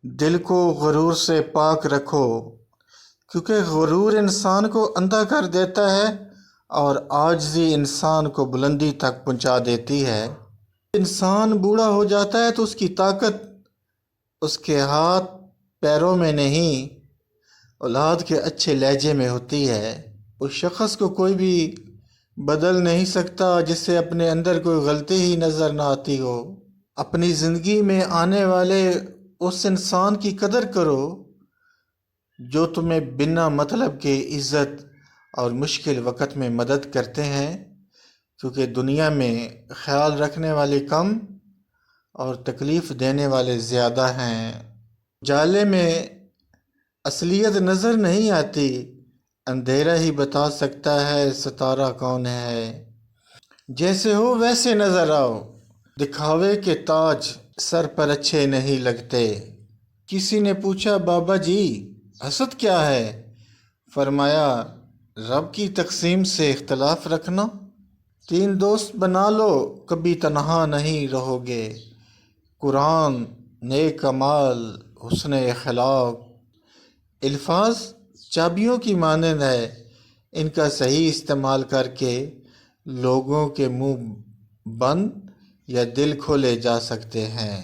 دل کو غرور سے پاک رکھو، کیونکہ غرور انسان کو اندھا کر دیتا ہے اور عاجزی انسان کو بلندی تک پہنچا دیتی ہے۔ انسان بوڑھا ہو جاتا ہے تو اس کی طاقت اس کے ہاتھ پیروں میں نہیں، اولاد کے اچھے لہجے میں ہوتی ہے۔ اس شخص کو کوئی بھی بدل نہیں سکتا جس سے اپنے اندر کوئی غلطی ہی نظر نہ آتی ہو۔ اپنی زندگی میں آنے والے اس انسان کی قدر کرو جو تمہیں بنا مطلب کے عزت اور مشکل وقت میں مدد کرتے ہیں، کیونکہ دنیا میں خیال رکھنے والے کم اور تکلیف دینے والے زیادہ ہیں۔ اجالے میں اصلیت نظر نہیں آتی، اندھیرا ہی بتا سکتا ہے ستارہ کون ہے۔ جیسے ہو ویسے نظر آؤ، دکھاوے کے تاج سر پر اچھے نہیں لگتے۔ کسی نے پوچھا، بابا جی حسد کیا ہے؟ فرمایا، رب کی تقسیم سے اختلاف رکھنا۔ 3 دوست بنا لو، کبھی تنہا نہیں رہو گے۔ قرآن، نیک اعمال، حسن اخلاق۔ الفاظ چابیوں کی مانند ہے، ان کا صحیح استعمال کر کے لوگوں کے منہ بند یا دل کھولے جا سکتے ہیں۔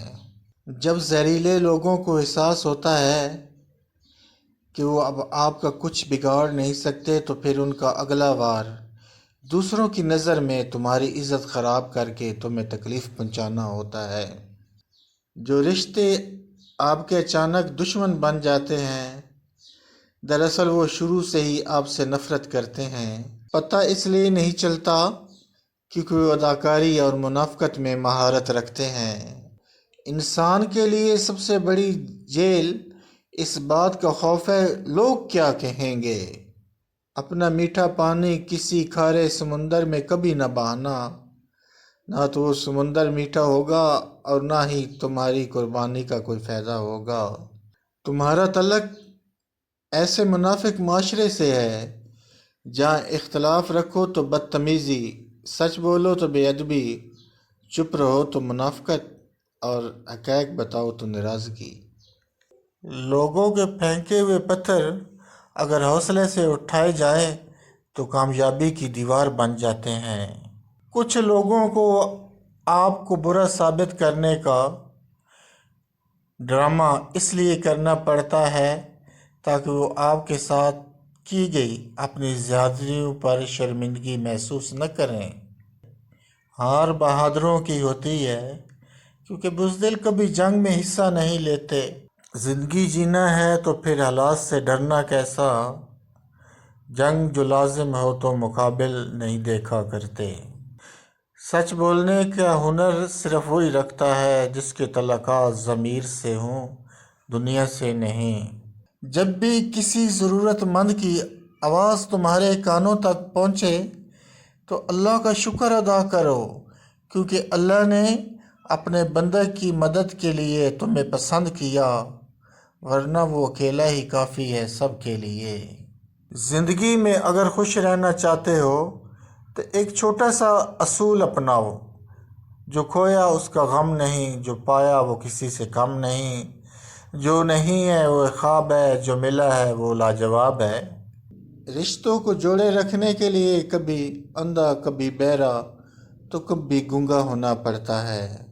جب زہریلے لوگوں کو احساس ہوتا ہے کہ وہ اب آپ کا کچھ بگاڑ نہیں سکتے تو پھر ان کا اگلا وار دوسروں کی نظر میں تمہاری عزت خراب کر کے تمہیں تکلیف پہنچانا ہوتا ہے۔ جو رشتے آپ کے اچانک دشمن بن جاتے ہیں، دراصل وہ شروع سے ہی آپ سے نفرت کرتے ہیں۔ پتہ اس لیے نہیں چلتا کیونکہ وہ اداکاری اور منافقت میں مہارت رکھتے ہیں۔ انسان کے لیے سب سے بڑی جیل اس بات کا خوف ہے لوگ کیا کہیں گے۔ اپنا میٹھا پانی کسی کھارے سمندر میں کبھی نہ بہانا، نہ تو وہ سمندر میٹھا ہوگا اور نہ ہی تمہاری قربانی کا کوئی فائدہ ہوگا۔ تمہارا تعلق ایسے منافق معاشرے سے ہے جہاں اختلاف رکھو تو بدتمیزی، سچ بولو تو بے ادبی، چپ رہو تو منافقت اور حقائق بتاؤ تو ناراضگی۔ لوگوں کے پھینکے ہوئے پتھر اگر حوصلے سے اٹھائے جائیں تو کامیابی کی دیوار بن جاتے ہیں۔ کچھ لوگوں کو آپ کو برا ثابت کرنے کا ڈرامہ اس لیے کرنا پڑتا ہے تاکہ وہ آپ کے ساتھ کی گئی اپنی زیادتیوں پر شرمندگی محسوس نہ کریں۔ ہار بہادروں کی ہوتی ہے، کیونکہ بزدل کبھی جنگ میں حصہ نہیں لیتے۔ زندگی جینا ہے تو پھر حالات سے ڈرنا کیسا؟ جنگ جو لازم ہو تو مقابل نہیں دیکھا کرتے۔ سچ بولنے کا ہنر صرف وہی رکھتا ہے جس کے تعلقات ضمیر سے ہوں، دنیا سے نہیں۔ جب بھی کسی ضرورت مند کی آواز تمہارے کانوں تک پہنچے تو اللہ کا شکر ادا کرو، کیونکہ اللہ نے اپنے بندے کی مدد کے لیے تمہیں پسند کیا، ورنہ وہ اکیلا ہی کافی ہے سب کے لیے۔ زندگی میں اگر خوش رہنا چاہتے ہو تو ایک چھوٹا سا اصول اپناؤ، جو کھویا اس کا غم نہیں، جو پایا وہ کسی سے کم نہیں، جو نہیں ہے وہ خواب ہے، جو ملا ہے وہ لاجواب ہے۔ رشتوں کو جوڑے رکھنے کے لیے کبھی اندھا کبھی بہرا تو کبھی گونگا ہونا پڑتا ہے۔